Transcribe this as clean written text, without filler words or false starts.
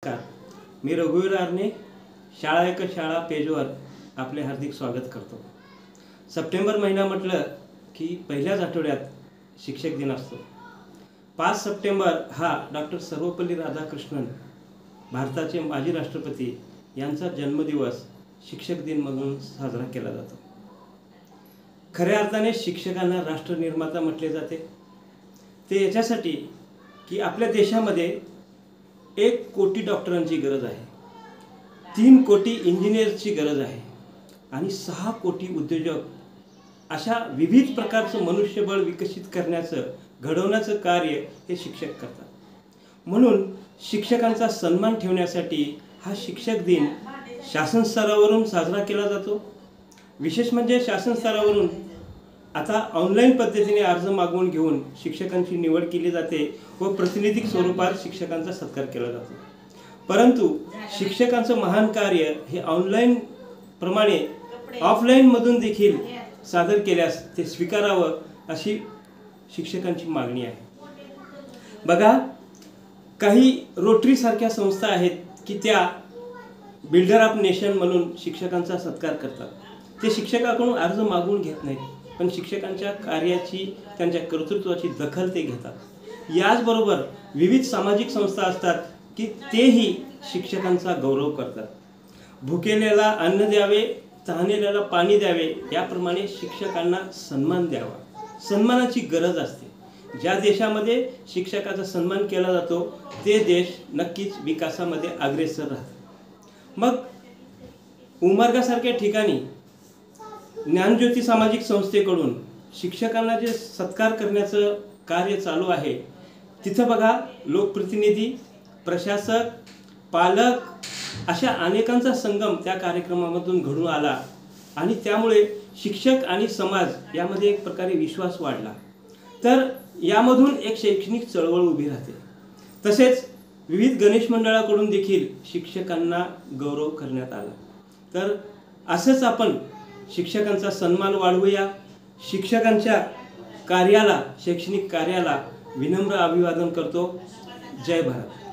नमस्कार, मी रघुवीर आरणे शाळा एक शाळा पेजवर आपले हार्दिक स्वागत करतो। सप्टेंबर महिना म्हटलं की पहिल्याच आठवड्यात शिक्षक दिन असतो। 5 सप्टेंबर हा डॉक्टर सर्वपल्ली राधाकृष्णन भारताचे माजी राष्ट्रपती यांचा जन्मदिवस शिक्षक दिन म्हणून साजरा केला जातो। खऱ्या अर्थाने शिक्षकांना राष्ट्रनिर्माता म्हटले जाते। ते याच्यासाठी की आपल्या देशामध्ये 1 कोटी डॉक्टरांची गरज आहे, 3 कोटी इंजिनियर्सची गरज आहे आणि 6 कोटी उद्योजक अशा विविध प्रकारचं मनुष्यबळ विकसित करण्याचं घडवण्याचं कार्य हे शिक्षक करतात। म्हणून शिक्षकांचा सन्मान ठेवण्यासाठी हा शिक्षक दिन शासन स्तरावरून साजरा केला जातो। विशेष म्हणजे शासन स्तरावरून आता ऑनलाईन पद्धतीने अर्ज मागवून घेऊन शिक्षकांची निवड केली जाते व प्रातिनिधिक स्वरूपात शिक्षकांचा सत्कार केला जातो। परंतु शिक्षकांचं महान कार्य हे ऑनलाईन प्रमाणे ऑफलाईन मधून देखील सादर केल्यास ते स्वीकारावं अशी शिक्षकांची मागणी आहे। बघा, काही रोटरी सारख्या संस्था आहेत की त्या बिल्डर ऑफ नेशन म्हणून शिक्षकांचा सत्कार करतात। ते शिक्षकाकडून अर्ज मागवून घेत नाहीत, पण शिक्षकांच्या कार्याची त्यांच्या कर्तृत्वाची दखल ते घेतात। याचबरोबर विविध सामाजिक संस्था असतात की तेही शिक्षकांचा गौरव करतात। भुकेलेला अन्न द्यावे, तहानेल्याला पाणी द्यावे, याप्रमाणे शिक्षकांना सन्मान द्यावा। सन्मानाची गरज असते। ज्या देशामध्ये शिक्षकाचा सन्मान केला जातो ते देश नक्कीच विकासामध्ये अग्रेसर राहतात। मग उमरगासारख्या ठिकाणी ज्ञानज्योती सामाजिक संस्थेकडून शिक्षकांना जे सत्कार करण्याचं कार्य चालू आहे, तिथं बघा लोकप्रतिनिधी, प्रशासक, पालक अशा अनेकांचा संगम त्या कार्यक्रमामधून घडून आला आणि त्यामुळे शिक्षक आणि समाज यामध्ये एक प्रकारे विश्वास वाढला। तर यामधून एक शैक्षणिक चळवळ उभी राहते। तसेच विविध गणेश मंडळाकडून देखील शिक्षकांना गौरव करण्यात आला। तर असंच आपण शिक्षकांचा सन्मान वाढवूया। शिक्षकांच्या कार्याला, शैक्षणिक कार्याला विनम्र अभिवादन करतो। जय भारत।